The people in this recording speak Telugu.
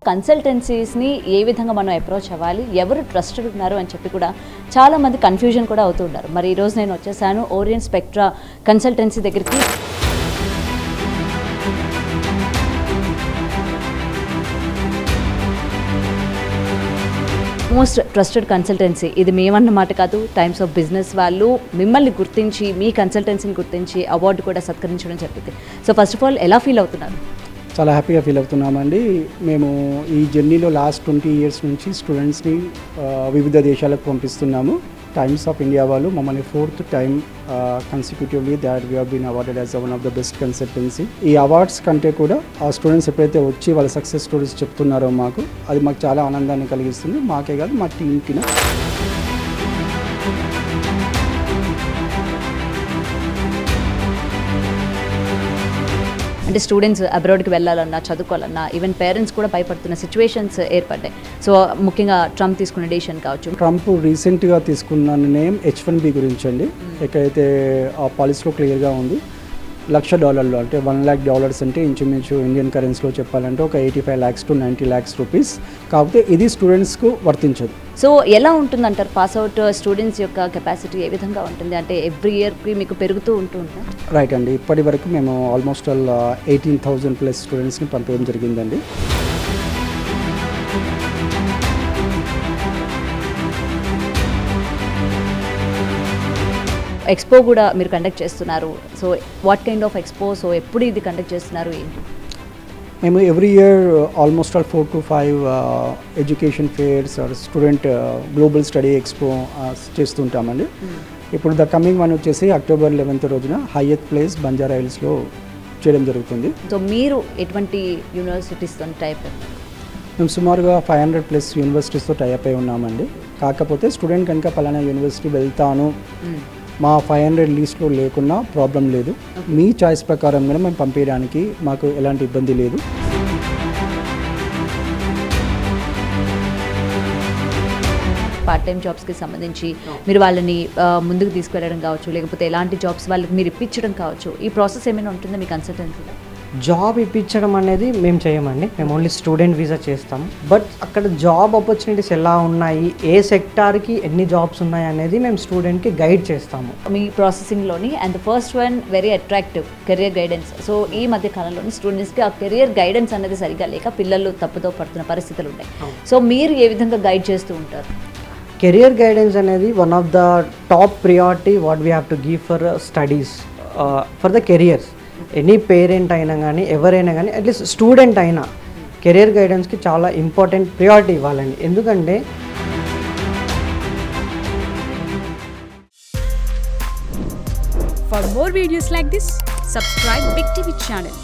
కన్సల్టెన్సీస్ని ఏ విధంగా మనం అప్రోచ్ అవ్వాలి, ఎవరు ట్రస్టెడ్ ఉన్నారు అని చెప్పి కూడా చాలామంది కన్ఫ్యూజన్ కూడా అవుతుంటారు. మరి ఈరోజు నేను వచ్చేసాను ఓరియంట్ స్పెక్ట్రా కన్సల్టెన్సీ దగ్గరికి. మోస్ట్ ట్రస్టెడ్ కన్సల్టెన్సీ ఇది మేమన్నమాట కాదు, టైమ్స్ ఆఫ్ బిజినెస్ వాళ్ళు మిమ్మల్ని గుర్తించి మీ కన్సల్టెన్సీని గుర్తించి అవార్డు కూడా సత్కరించడం జరిగింది. సో ఫస్ట్ ఆఫ్ ఆల్ ఎలా ఫీల్ అవుతున్నారు? చాలా హ్యాపీగా ఫీల్ అవుతున్నామండి. మేము ఈ జర్నీలో లాస్ట్ 20 years నుంచి స్టూడెంట్స్ని వివిధ దేశాలకు పంపిస్తున్నాము. టైమ్స్ ఆఫ్ ఇండియా వాళ్ళు మమ్మల్ని 4th time consecutively that we have been awarded as one of the best consultancy. ఈ అవార్డ్స్ కంటే కూడా ఆ స్టూడెంట్స్ ఎప్పుడైతే వచ్చి వాళ్ళ సక్సెస్ స్టోరీస్ చెప్తున్నారో అది మాకు చాలా ఆనందాన్ని కలిగిస్తుంది. మాకే కాదు, మా టీంకి. అంటే స్టూడెంట్స్ అబ్రాడ్కి వెళ్ళాలన్నా, చదువుకోవాలన్నా, ఈవెన్ పేరెంట్స్ కూడా భయపడుతున్న సిచ్యువేషన్స్ ఏర్పడ్డాయి. సో ముఖ్యంగా ట్రంప్ తీసుకున్న డెసిషన్ కావచ్చు. ట్రంప్ రీసెంట్గా తీసుకున్న నేమ్ H1B గురించి అండి. ఎక్కడైతే ఆ పాలసీలో క్లియర్గా ఉంది, $1,00,000 అంటే $1 lakh అంటే ఇంచుమించు ఇండియన్ కరెన్సీలో చెప్పాలంటే ఒక 85 lakhs to 90 lakhs రూపీస్. కాకపోతే ఇది స్టూడెంట్స్కు వర్తించదు. సో ఎలా ఉంటుందంటారు పాస్అవుట్ స్టూడెంట్స్ యొక్క కెపాసిటీ ఏ విధంగా ఉంటుంది? అంటే ఎవ్రీ ఇయర్కి మీకు పెరుగుతూ ఉంటుంది? రైట్ అండి. ఇప్పటి వరకు మేము ఆల్మోస్ట్ 18,000+ స్టూడెంట్స్ని పంపేయడం జరిగిందండి. ఎక్స్పో కూడా మీరు కండక్ట్ చేస్తున్నారు. So what kind of expo? So ఎప్పుడు ఇది కండక్ట్ చేస్తున్నారు, ఏంటి? మేము every year almost 4 to 5 education fairs or student global study expo చేస్తుంటామండి. ఇప్పుడు ద కమింగ్ వన్ వచ్చేసి October 11th రోజున హైయత్ ప్లేస్ బంజారా హిల్స్లో చేయడం జరుగుతుంది. సో మీరు ఎటువంటి యూనివర్సిటీస్తో టైప్? మేము సుమారుగా 500+ యూనివర్సిటీస్తో టైప్ అయి ఉన్నామండి. కాకపోతే స్టూడెంట్ కనుక పలానా యూనివర్సిటీ వెళ్తాను, మా 500 లిస్ట్లో లేకున్నా ప్రాబ్లం లేదు. మీ చాయిస్ ప్రకారం కూడా మేము పంపించడానికి మాకు ఎలాంటి ఇబ్బంది లేదు. పార్ట్ టైం జాబ్స్కి సంబంధించి మీరు వాళ్ళని ముందుకు తీసుకెళ్ళడం కావచ్చు, లేకపోతే ఎలాంటి జాబ్స్ వాళ్ళకి మీరు ఇప్పించడం కావచ్చు, ఈ ప్రాసెస్ ఏమైనా ఉంటుందా మీ కన్సల్టెన్సీలో? జాబ్ ఇప్పించడం అనేది మేము చేయమండి. మేము ఓన్లీ స్టూడెంట్ వీసా చేస్తాం. బట్ అక్కడ జాబ్ ఆపర్చునిటీస్ ఎలా ఉన్నాయి, ఏ సెక్టార్కి ఎన్ని జాబ్స్ ఉన్నాయి అనేది మేము స్టూడెంట్కి గైడ్ చేస్తాము మీ ప్రాసెసింగ్లోని. And first one very attractive career guidance. So ఈ మధ్య కాలంలోని స్టూడెంట్స్కి ఆ కెరియర్ గైడెన్స్ అనేది సరిగా లేక పిల్లలు తప్పుతో పడుతున్న పరిస్థితులు ఉన్నాయి. సో మీరు ఏ విధంగా గైడ్ చేస్తూ ఉంటారు? కెరియర్ గైడెన్స్ అనేది one of the top priority what we have to give for studies for the careers. Any parent అయినా కానీ ఎవరైనా కానీ అట్లీస్ట్ స్టూడెంట్ అయినా కెరియర్ గైడెన్స్కి చాలా ఇంపార్టెంట్ ప్రియారిటీ ఇవ్వాలండి. ఎందుకంటే For more videos like this, subscribe Big TV channel.